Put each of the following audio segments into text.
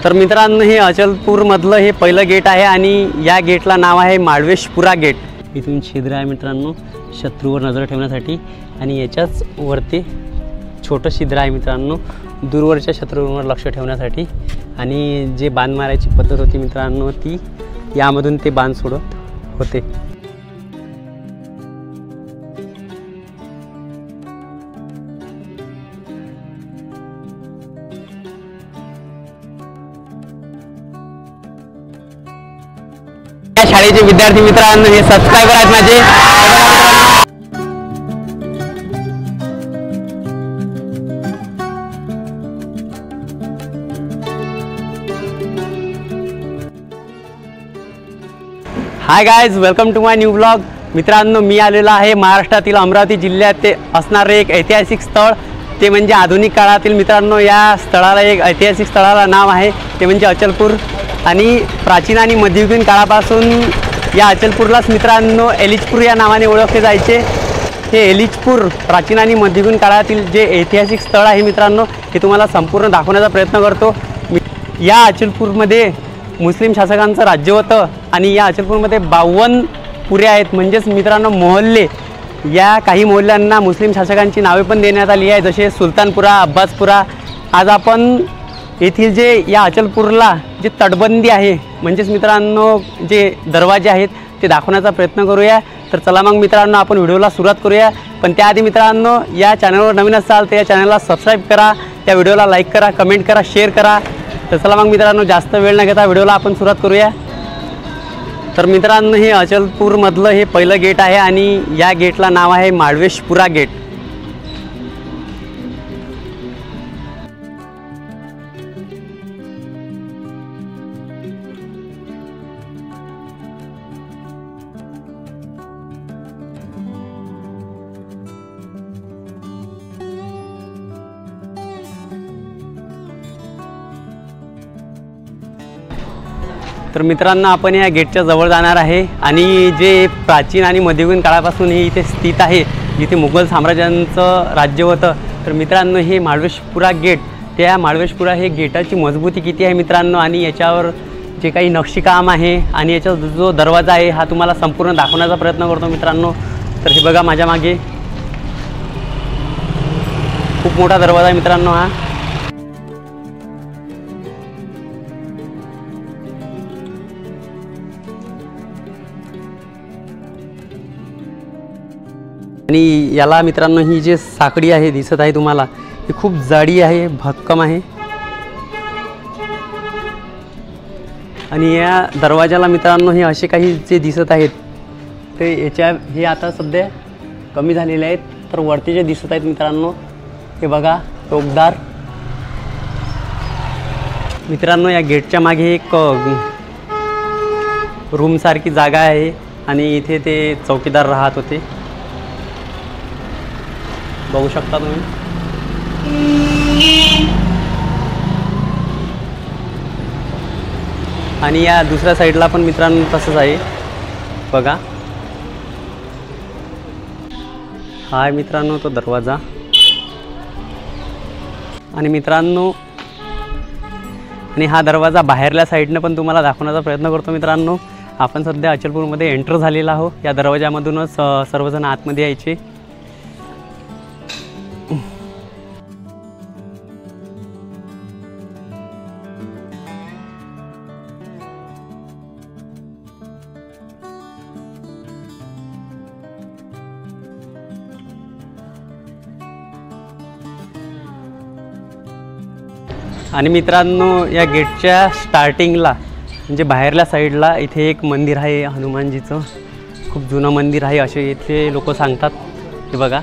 तर मित्रांनो, हे अचलपूरमधलं हे पहिलं गेट आहे आणि या गेटला नाव आहे माळवेशपुरा गेट। इथून छिद्र आहे मित्रांनो शत्रूवर नजर ठेवण्यासाठी आणि याच्याच वरती छोटं छिद्र आहे मित्रांनो दूरवरच्या शत्रूवर लक्ष ठेवण्यासाठी। आणि जे बाण मारायची पद्धत होती मित्रांनो ती यामधून ते बाण सोडत होते। शाळेचे विद्यार्थी मित्रांनो हे सबस्क्राइबर आहेत माझे। Hi guys, welcome to my new blog. मित्रांनो, मी आलेलो आहे महाराष्ट्रातील अमरावती जिल्ह्यात ते असणारे एक ऐतिहासिक स्थळ ते म्हणजे आधुनिक काळातील मित्रांनो या स्थळाला एक ऐतिहासिक स्थळाला नाव आहे ते म्हणजे अचलपूर। आणि प्राचीन आणि मध्ययुगीन काळापासून या अचलपूरलाच मित्रांनो एलिचपूर या नावाने ओळखले जायचे। हे एलिचपूर प्राचीन आणि मध्ययुगीन काळातील जे ऐतिहासिक स्थळ आहे मित्रांनो हे तुम्हाला संपूर्ण दाखवण्याचा प्रयत्न करतो। या अचलपूरमध्ये मुस्लिम शासकांचं राज्य होतं आणि या अचलपूरमध्ये 52 पुऱ्या आहेत म्हणजेच मित्रांनो मोहल्ले। या काही मोहल्ल्यांना मुस्लिम शासकांची नावे पण देण्यात आली आहे जसे सुलतानपुरा, अब्बासपुरा। आज आपण येथील जे या अचलपूरला जे तटबंदी आहे म्हणजेच मित्रांनो जे दरवाजे आहेत ते दाखवण्याचा प्रयत्न करूया। तर चला मग मित्रांनो आपण व्हिडिओला सुरुवात करूया। पण त्याआधी मित्रांनो या चॅनलवर नवीन असाल तर या चॅनलला सबस्क्राइब करा, या व्हिडिओला लाईक करा, कमेंट करा, शेअर करा। तर चला मग मित्रांनो जास्त वेळ न घेता व्हिडिओला आपण सुरुवात करूया। तर मित्रांनो, हे अचलपूरमधलं हे पहिलं गेट आहे आणि या गेटला नाव आहे माळवेशपुरा गेट। तर मित्रांनो, आपण या गेटच्या जवळ जाणार आहे आणि जे प्राचीन आणि मध्ययुगीन काळापासून हे इथे स्थित आहे जिथे मुघल साम्राज्यांचं राज्य होतं। तर मित्रांनो, हे माळवेशपुरा गेट त्या माळवेशपुरा हे गेटाची मजबूती किती आहे मित्रांनो आणि याच्यावर जे काही नक्षीकाम आहे आणि याचा जो दरवाजा आहे हा तुम्हाला संपूर्ण दाखवण्याचा प्रयत्न करतो मित्रांनो। तर हे बघा माझ्या मागे खूप मोठा दरवाजा आहे मित्रांनो हा। आणि याला मित्रांनो ही जे साखळी आहे दिसत आहे तुम्हाला ही खूप जाडी आहे, भक्कम आहे। आणि या दरवाजाला मित्रांनो हे असे काही जे दिसत आहेत ते हे आता सध्या कमी झालेले आहेत। तर वरती जे दिसत आहेत मित्रांनो हे बघा टोकदार। मित्रांनो, या गेटच्या मागे एक रूम सारखी जागा आहे आणि इथे ते चौकीदार राहत होते, बघू शकता तुम्ही। आणि या दुसऱ्या साईडला पण मित्रांनो तसंच आहे बघा। हा मित्रांनो तो दरवाजा। आणि मित्रांनो आणि हा दरवाजा बाहेरल्या साईडनं पण तुम्हाला दाखवण्याचा प्रयत्न करतो मित्रांनो। आपण सध्या अचलपूरमध्ये एंटर झालेला आहोत। या दरवाजामधूनच सर्वजण आतमध्ये यायचे। आणि मित्रांनो, या गेटच्या स्टार्टिंगला म्हणजे बाहेरल्या साईडला इथे एक मंदिर आहे हनुमानजीचं, खूप जुनं मंदिर आहे असे इथे लोक सांगतात। हे बघा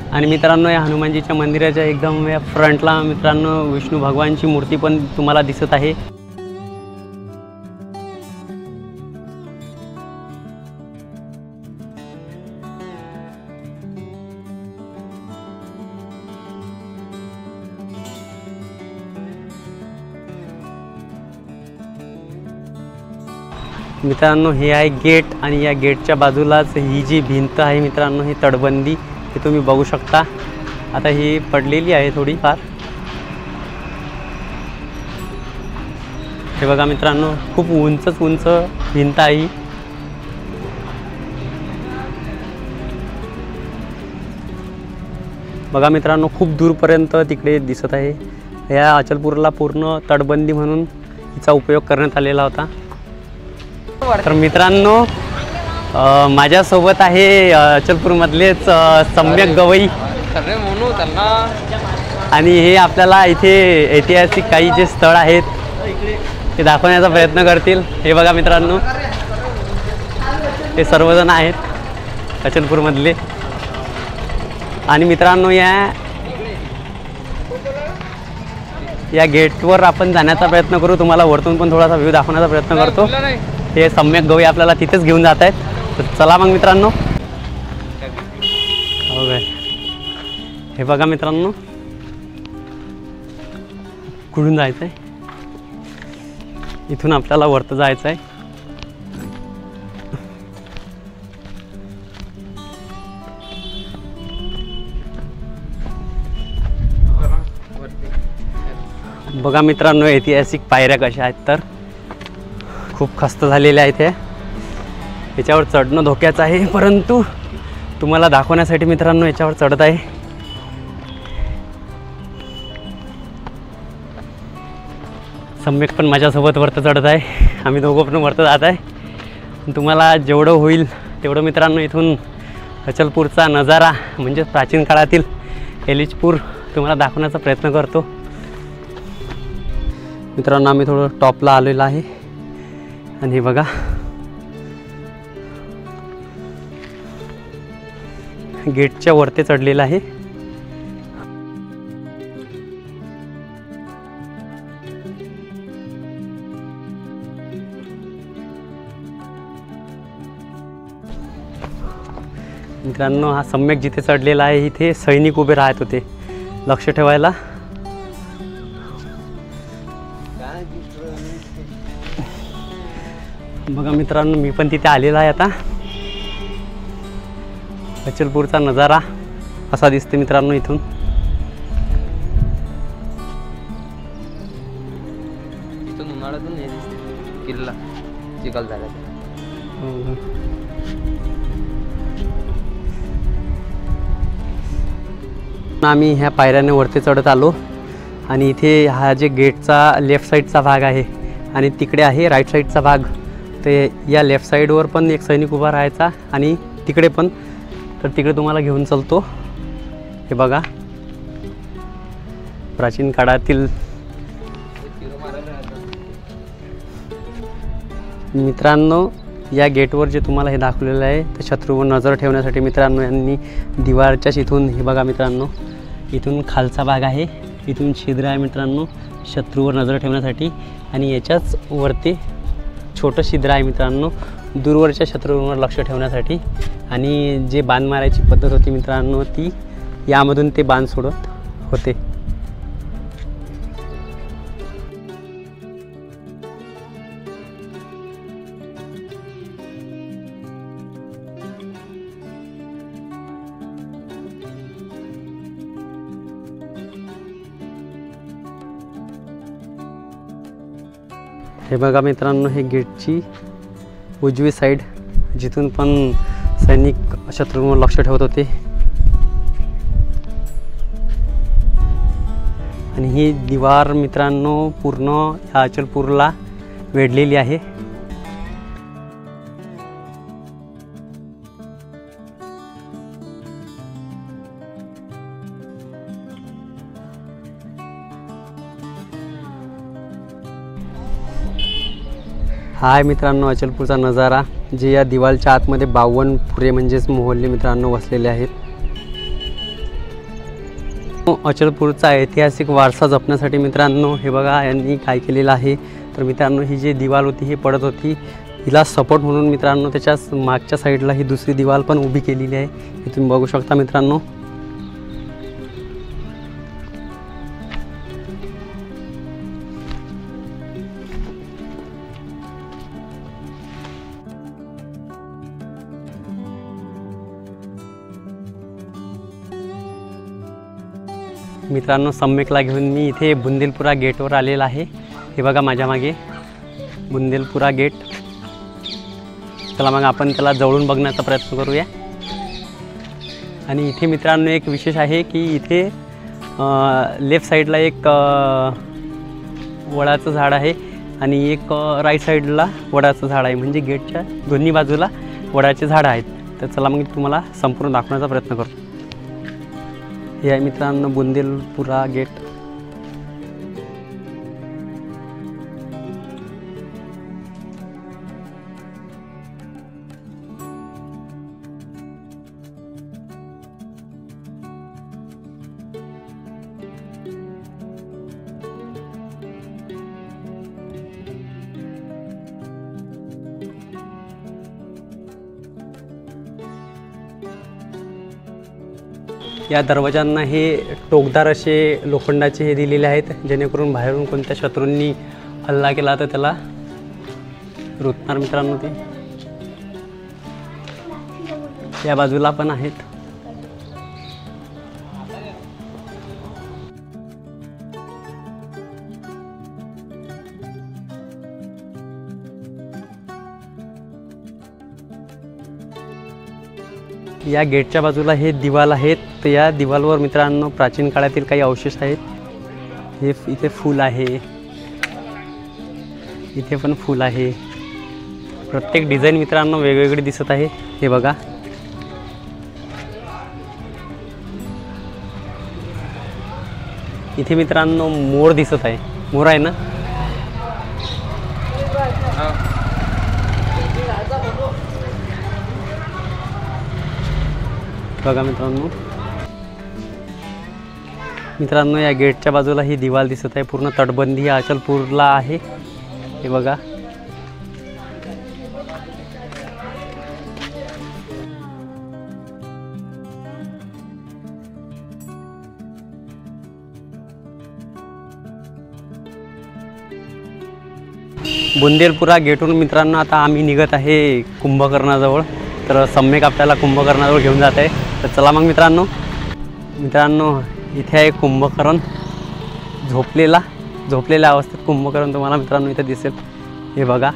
आणि मित्रांनो या हनुमानजीच्या मंदिराच्या एकदम या फ्रंटला मित्रांनो विष्णू भगवानची मूर्ती पण तुम्हाला दिसत आहे। मित्रांनो हे आहे गेट आणि या गेटच्या बाजूलाच ही जी भिंत आहे मित्रांनो ही तटबंदी हे तुम्ही बघू शकता. आता ही पडलेली आहे थोडीफार. हे बघा मित्रांनो खूप उंच भिंत आहे. बघा मित्रांनो खूप दूरपर्यंत तिकडे दिसत आहे. या अचलपूरला पूर्ण तटबंदी म्हणून हिचा उपयोग करण्यात आलेला होता. तर मित्रांनो माझ्यासोबत आहे अचलपूरमधलेच सम्यक गवई आणि हे आपल्याला इथे ऐतिहासिक काही जे स्थळ आहेत ते दाखवण्याचा प्रयत्न करतील. हे बघा मित्रांनो हे सर्वजण आहेत अचलपूरमधले. आणि मित्रांनो या गेटवर आपण जाण्याचा प्रयत्न करू. तुम्हाला वरतून पण थोडासा व्ह्यू दाखवण्याचा प्रयत्न करतो. हे सम्यक गवई आपल्याला तिथेच घेऊन जात आहेत. तर चला मग मित्रांनो. हो काय हे बघा मित्रांनो कुठून जायचं आहे. इथून आपल्याला वरतं जायचं आहे. बघा मित्रांनो ऐतिहासिक पायऱ्या कशा आहेत. तर खूप खस्त झालेल्या आहेत. याच्यावर चढणं धोक्याचं आहे परंतु तुम्हाला दाखवण्यासाठी मित्रांनो याच्यावर चढत आहे. सम्यक पण माझ्यासोबत वरतं चढत आहे. आम्ही दोघं पण वरतं जात आहे. तुम्हाला जेवढं होईल तेवढं मित्रांनो इथून अचलपूरचा नजारा म्हणजे प्राचीन काळातील एलिचपूर तुम्हाला दाखवण्याचा प्रयत्न करतो. मित्रांनो आम्ही थोडं टॉपला आलेलो आहे आणि हे बघा गेटच्या वरती चढलेलं आहे. मित्रांनो हा सम्यक जिथे चढलेला आहे इथे सैनिक उभे राहत होते लक्ष ठेवायला. बघा मित्रांनो मी पण तिथे आलेला आहे. आता अचलपूरचा नजारा असा दिसते मित्रांनो इथून. उन्हाळ्यातून हे दिसते किल्ला चिखल झाला. आम्ही ह्या पायऱ्याने वरती चढत आलो आणि इथे हा जे गेटचा लेफ्ट साईडचा भाग आहे आणि तिकडे आहे राईट साईडचा भाग. ते या लेफ्ट साईडवर पण एक सैनिक उभा राहायचा आणि तिकडे पण. तर तिकडे तुम्हाला घेऊन चालतो. हे बघा प्राचीन काळातील मित्रांनो या गेटवर जे तुम्हाला हे दाखवलेलं आहे ते शत्रूवर नजर ठेवण्यासाठी मित्रांनो यांनी दिवारच्याच इथून हे बघा मित्रांनो इथून खालचा भाग आहे. इथून छिद्र आहे मित्रांनो शत्रूवर नजर ठेवण्यासाठी आणि याच्याच वरती छोटं छिद्र आहे मित्रांनो दूरवरच्या शत्रूंवर लक्ष ठेवण्यासाठी. आणि जे बाण मारायची पद्धत होती मित्रांनो ती यामधून ते बाण सोडत होते. हे बघा मित्रांनो हे गेटची उजवी साईड जिथून पण सैनिक शत्रूंवर लक्ष ठेवत होते. आणि ही दिवार मित्रांनो पूर्ण ह्या अचलपूरला वेढलेली आहे. हा आहे मित्रांनो अचलपूरचा नजारा जे या दिवालच्या आतमध्ये 52 पुरे म्हणजेच मोहल्ले मित्रांनो वसलेले आहेत. अचलपूरचा ऐतिहासिक वारसा जपण्यासाठी मित्रांनो हे बघा यांनी काय केलेलं आहे. तर मित्रांनो ही जी दिवाल होती ही पडत होती हिला सपोर्ट म्हणून मित्रांनो त्याच्याच मागच्या साईडला ही दुसरी दिवाल पण उभी केलेली आहे. हे तुम्ही बघू शकता मित्रांनो. मित्रांनो सम्यकला घेऊन मी इथे बुंदेलपुरा गेटवर आलेला आहे। हे बघा माझ्या मागे बुंदेलपुरा गेट। चला मग आपण त्याला जवळून बघण्याचा प्रयत्न करूया। आणि इथे मित्रांनो एक विशेष आहे की इथे लेफ्ट साईडला एक वडाचं झाड आहे आणि एक राईट साईडला वडाचं झाड आहे, म्हणजे गेटच्या दोन्ही बाजूला वडाचे झाड आहेत। तर चला मग तुम्हाला संपूर्ण दाखवण्याचा प्रयत्न करतो। हे आहे मित्रांनो बुंदेलपुरा गेट। या दरवाजांना हे टोकदार असे लोखंडाचे हे दिलेले आहेत, जेणेकरून बाहेरून कोणत्या शत्रूंनी हल्ला केला तर त्याला रुतणार मित्रांनो। ते या बाजूला पण आहेत। या गेटच्या बाजूला हे दिवाल आहेत, तर या दिवालवर मित्रांनो प्राचीन काळातील काही अवशेष आहेत। हे इथे फूल आहे, इथे पण फूल आहे। प्रत्येक डिझाईन मित्रांनो वेगवेगळी दिसत आहे। हे बघा इथे मित्रांनो मोर दिसत आहे। मोर आहे ना? बघा मित्रांनो या गेटच्या बाजूला ही दिवाल दिसत आहे। पूर्ण तटबंदी अचलपूरला आहे। हे बघा बुंदेलपुरा गेटून मित्रांनो आता आम्ही निघत आहे कुंभकर्णाजवळ। तर सम्यक आपल्याला कुंभकर्णाजवळ घेऊन जात आहे। तर चला मग मित्रांनो इथे आहे कुंभकर्ण झोपलेल्या अवस्थेत कुंभकर्ण तुम्हाला मित्रांनो इथे दिसेल। हे बघा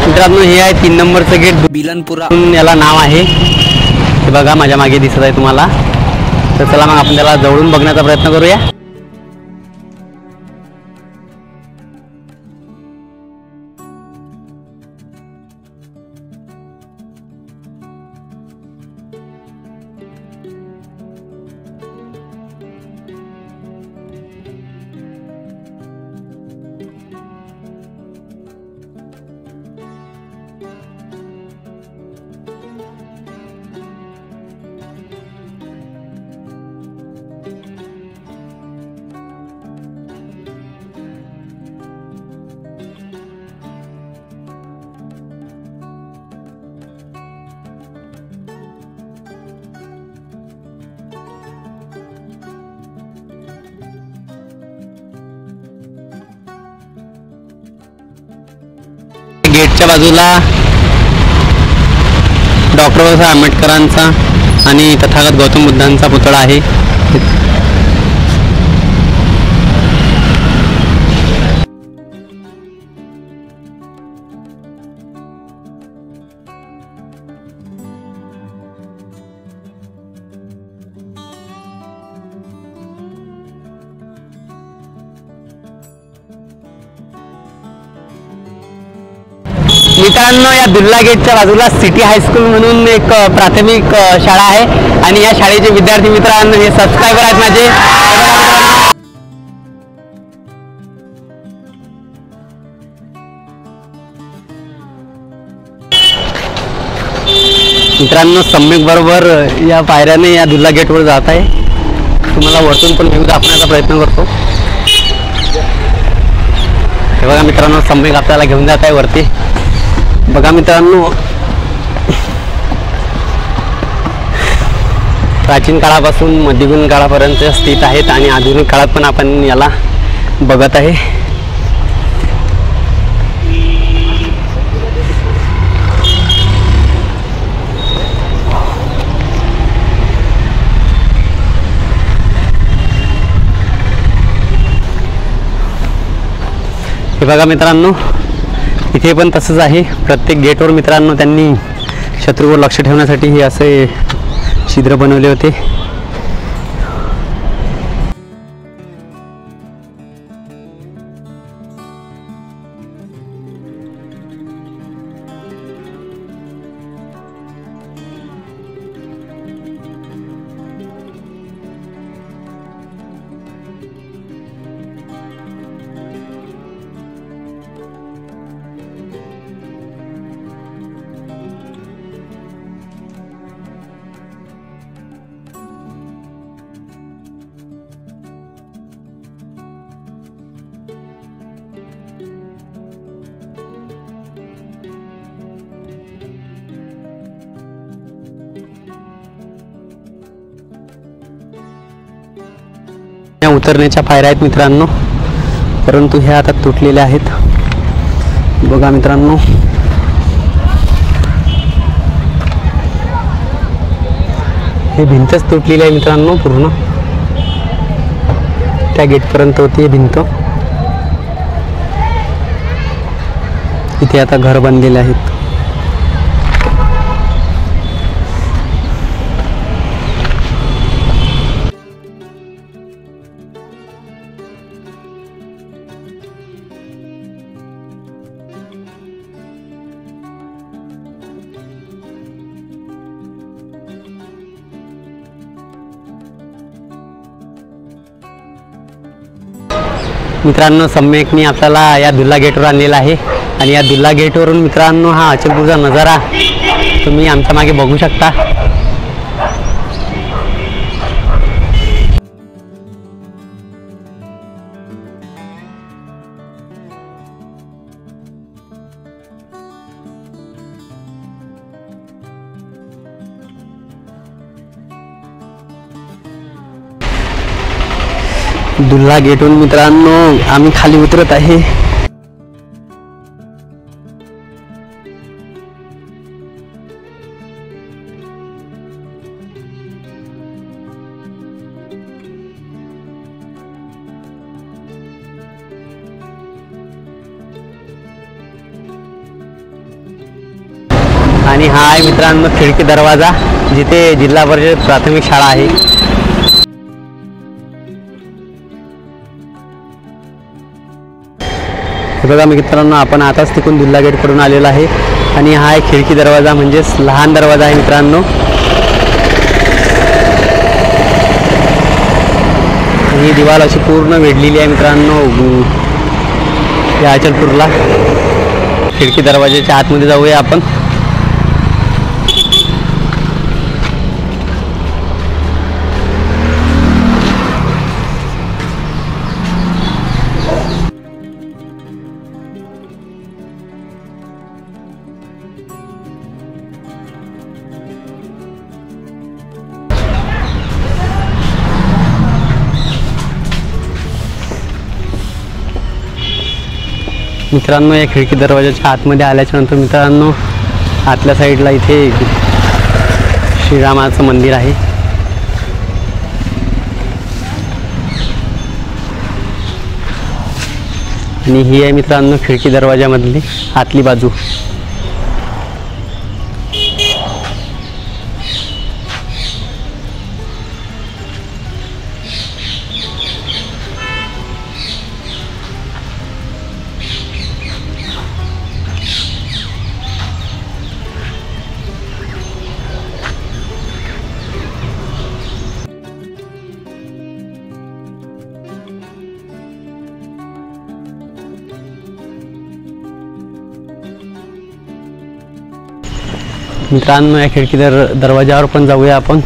मित्रांनो हे आहे 3 नंबरचं गेट बिलनपुरा याला नाव आहे। हे बघा माझ्या मागे दिसत आहे तुम्हाला। तर चला मग आपण त्याला जवळून बघण्याचा प्रयत्न करूया। गेटच्या बाजूला डॉक्टर बाबासाहेब आंबेडकरांचा आणि तथागत गौतम बुद्धांचा पुतळा आहे। मित्रांनो या दुल्ला गेटच्या बाजूला सिटी हायस्कूल म्हणून एक प्राथमिक शाळा आहे आणि या शाळेचे विद्यार्थी मित्रांनो हे सबस्क्रायबर आहेत माझे। मित्रांनो सम्यक बरोबर या पायऱ्याने या दुल्ला गेटवर जात आहे. तुम्हाला वरतून पण व्ह्यू दाखवण्याचा प्रयत्न करतो. हे बघा मित्रांनो, सम्यक आपल्याला घेऊन जात आहे वरती. बघा मित्रांनो, प्राचीन काळापासून मध्ययुगीन काळापर्यंत स्थित आहेत आणि आधुनिक काळात पण आपण याला बघत आहे. हे बघा मित्रांनो, इथे पण तसंच आहे. प्रत्येक गेटवर मित्रांनो त्यांनी शत्रूवर लक्ष ठेवण्यासाठी हे असे छिद्र बनवले होते. उतरण्याच्या पायऱ्या आहेत मित्रांनो, परंतु हे आता तुटलेले आहेत. बघा मित्रांनो, हे भिंतच तुटलेली आहे मित्रांनो. पूर्ण त्या गेटपर्यंत होती ही भिंत. इथे आता घर बांधलेले आहेत. मित्रांनो, सम्यकनी आपल्याला या दुल्ला गेटवर आणलेला आहे आणि या दुल्ला गेटवरून मित्रांनो हा अचलपूरचा नजारा तुम्ही आमच्या मागे बघू शकता. दुल्ला गेटवरून मित्रांनो आम्ही खाली उतरत आहे. आणि हा आहे मित्रांनो खिडकी दरवाजा, जिथे जिल्हा परिषद प्राथमिक शाळा आहे. बघा मित्रांनो, आपण आताच तिकडून दुल्ला गेटकडून आलेला आहे आणि हा आहे खिडकी दरवाजा, म्हणजेच लहान दरवाजा आहे मित्रांनो. ही दिवाल अशी पूर्ण वेढलेली आहे मित्रांनो या अचलपूरला. खिडकी दरवाजाच्या आतमध्ये जाऊया आपण. मित्रांनो, या खिडकी दरवाजाच्या आतमध्ये आल्याच्या नंतर मित्रांनो आतल्या साईडला इथे श्रीरामाचं मंदिर आहे. आणि ही आहे मित्रांनो खिडकी दरवाजामधली आतली बाजू. मित्रांनो या खिडकी दरवाजावर पण जाऊया आपण.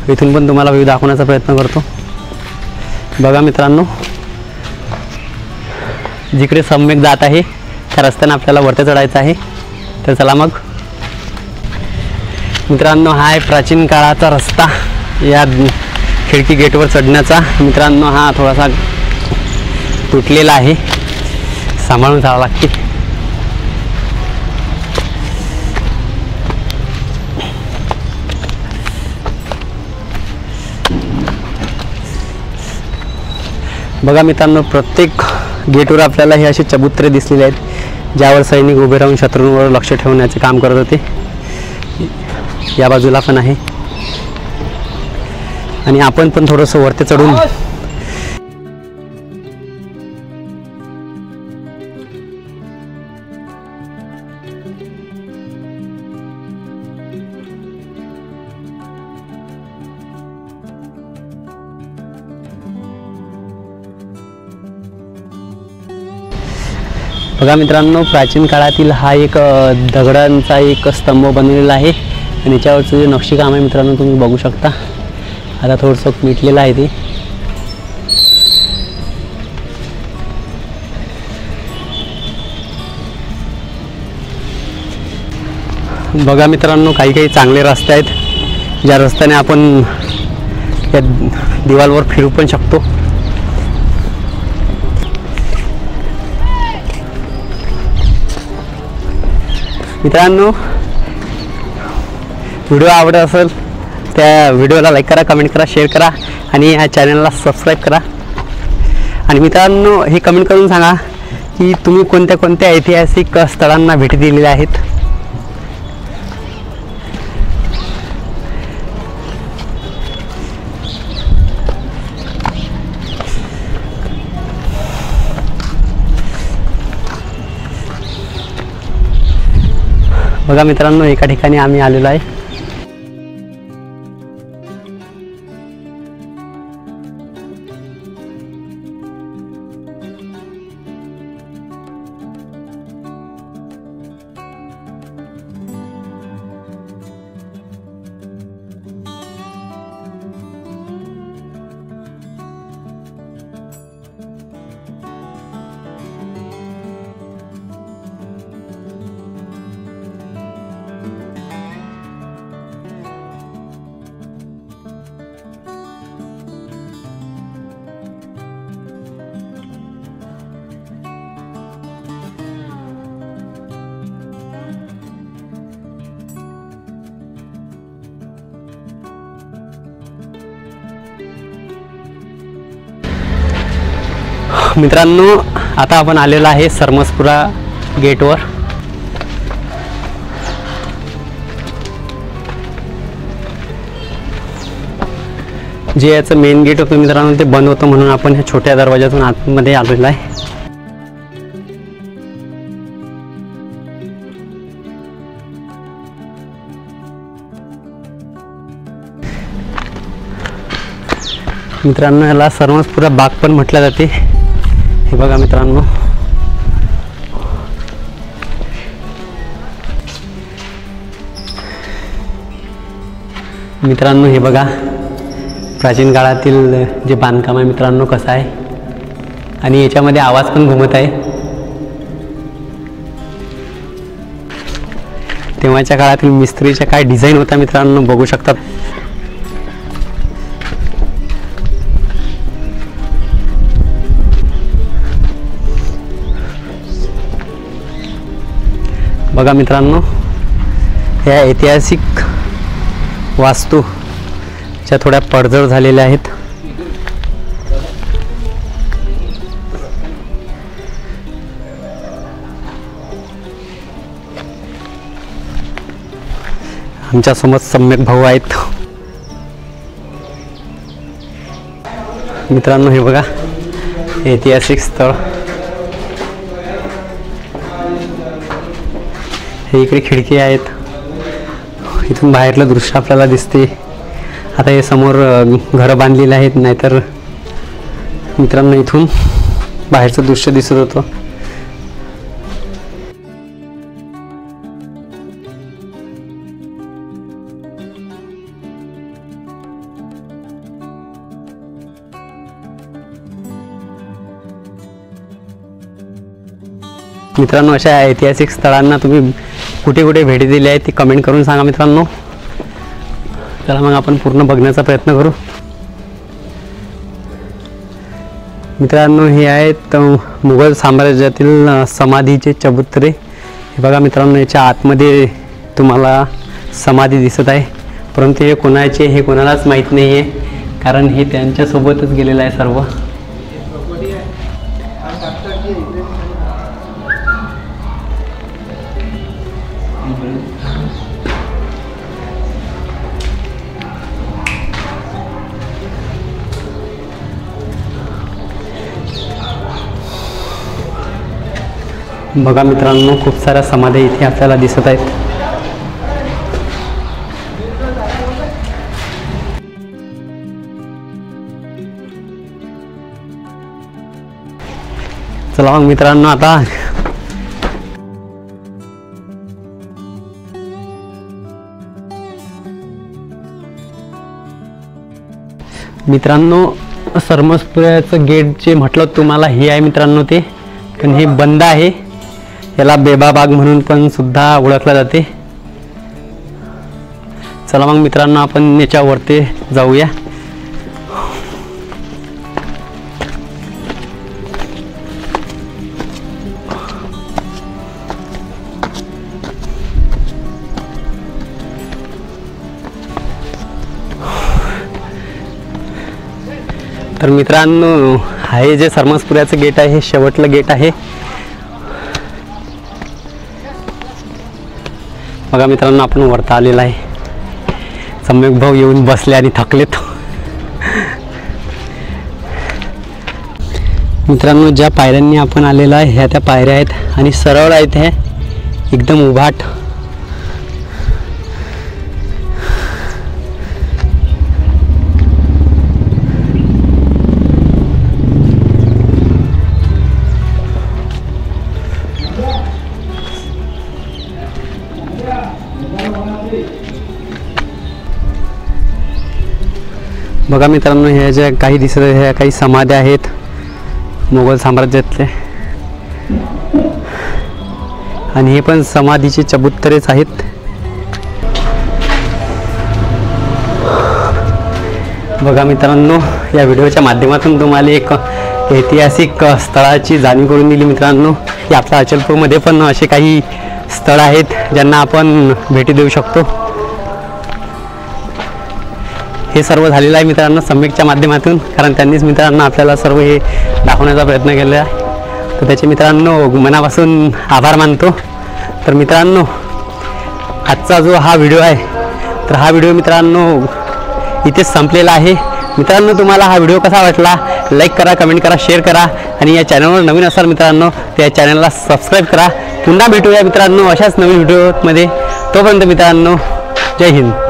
इथून पण तुम्हाला व्ह्यू दाखवण्याचा प्रयत्न करतो. बघा मित्रांनो, जिकडे सम्यक जात आहे त्या रस्त्याने आपल्याला वरती चढायचं आहे. तर चला मग मित्रांनो, हा आहे प्राचीन काळाचा रस्ता या खिडकी गेटवर चढण्याचा. मित्रांनो हा थोडासा तुटलेला आहे, सांभाळून जावं लागते. बघा मित्रांनो, प्रत्येक गेटवर आपल्याला हे असे चबुत्रे दिसलेले आहेत, ज्यावर सैनिक उभे राहून शत्रूंवर लक्ष ठेवण्याचे काम करत होते. या बाजूला पण आहे आणि आपण पण थोडंसं वरती चढून बघा मित्रांनो, प्राचीन काळातील हा एक दगडांचा एक स्तंभ बनलेला आहे आणि याच्यावरचं जे नक्षीकाम आहे मित्रांनो तुम्ही बघू शकता. आता थोडंसं मिटलेलं आहे ते. बघा मित्रांनो, काही काही चांगले रस्ते आहेत, ज्या रस्त्याने आपण या दिवालवर फिरू पण शकतो. मित्रांनो, व्हिडिओ आवडत असेल त्या व्हिडिओला लाईक करा, कमेंट करा, शेअर करा आणि या चॅनलला सबस्क्राईब करा. आणि मित्रांनो, हे कमेंट करून सांगा की तुम्ही कोणत्या कोणत्या ऐतिहासिक स्थळांना भेटी दिलेल्या आहेत. बघा मित्रांनो, एका ठिकाणी आम्ही आलेलो आहे. मित्रांनो, आता आपण आलेलो आहे सरमसपुरा गेटवर. जे याचं मेन गेट होतं मित्रांनो ते बंद होतं, म्हणून आपण ह्या छोट्या दरवाजातून आतमध्ये आलेलो आहे. मित्रांनो, याला सरमसपुरा बाग पण म्हटलं जाते. हे बघा मित्रांनो, हे बघा प्राचीन काळातील जे बांधकाम आहे मित्रांनो कसं आहे, आणि याच्यामध्ये आवाज पण घुमत आहे. तेव्हाच्या काळातील मिस्त्रीच्या काय डिझाईन होता मित्रांनो बघू शकतात. बघा मित्रांनो, ह्या ऐतिहासिक वास्तू ज्या थोड्या पडझड झालेल्या आहेत. आमच्या समोर सम्यक भाऊ आहेत. मित्रांनो, हे बघा ऐतिहासिक स्थळ. हे इकडे खिडकी आहेत, इथून बाहेरलं दृश्य आपल्याला दिसते. आता हे समोर घरं बांधलेली आहेत, नाहीतर मित्रांनो इथून बाहेरचं दृश्य दिसत होतं. मित्रांनो अशा ऐतिहासिक स्थळांना तुम्ही कुठे कुठे भेटी दिली आहे ती कमेंट करून सांगा मित्रांनो. चला मग आपण पूर्ण बघण्याचा प्रयत्न करू. मित्रांनो हे आहेत मुघल साम्राज्यातील समाधीचे चबुतरे. हे बघा मित्रांनो, याच्या आतमध्ये तुम्हाला समाधी दिसत आहे, परंतु हे कोणाचे हे कोणालाच माहीत नाही आहे, कारण हे त्यांच्यासोबतच गेलेलं आहे सर्व. बघा मित्रांनो, खूप साऱ्या समाध्या इथे आपल्याला दिसत आहेत. चला मग मित्रांनो, आता मित्रांनो सरमसपुऱ्याचं गेट जे म्हटलं तुम्हाला हे आहे मित्रांनो, ते पण हे बंद आहे. याला बेबा बाग म्हणून पण सुद्धा ओळखलं जाते. चला मग मित्रांनो, आपण याच्यावरती जाऊया. तर मित्रांनो, हे जे सरमसपुऱ्याचं गेट आहे हे शेवटलं गेट आहे. बघा मित्रांनो, आपण वरता आलेला आहे. सम्यक भाऊ येऊन बसले आणि थकलेत. मित्रांनो, ज्या पायऱ्यांनी आपण आलेला आहे ह्या त्या पायऱ्या आहेत आणि सरळ आहेत, हे एकदम उभाट. बघा मित्रांनो, ह्या ज्या काही दिसत आहेत ह्या काही समाध्या आहेत मुघल साम्राज्यातले, आणि हे पण समाधीचे चबुतरेच आहेत. बघा मित्रांनो, या व्हिडिओच्या माध्यमातून तुम्हाला एक ऐतिहासिक स्थळाची जाणीव करून दिली मित्रांनो, की आपल्या अचलपूरमध्ये पण असे काही स्थळ आहेत ज्यांना आपण भेटी देऊ शकतो. हे सर्व झालेलं आहे मित्रांनो सम्यकच्या माध्यमातून, कारण त्यांनीच मित्रांनो आपल्याला सर्व हे दाखवण्याचा प्रयत्न केला आहे. तर त्याचे मित्रांनो मनापासून आभार मानतो. तर मित्रांनो, आजचा जो हा व्हिडिओ आहे तर हा व्हिडिओ मित्रांनो इथेच संपलेला आहे. मित्रांनो, तुम्हाला हा व्हिडिओ कसा वाटला लाईक करा, कमेंट करा, शेअर करा, आणि या चॅनलवर नवीन असाल मित्रांनो तर या चॅनलला सबस्क्राईब करा. पुन्हा भेटूया मित्रांनो अशाच नवीन व्हिडिओमध्ये. तोपर्यंत मित्रांनो, जय हिंद.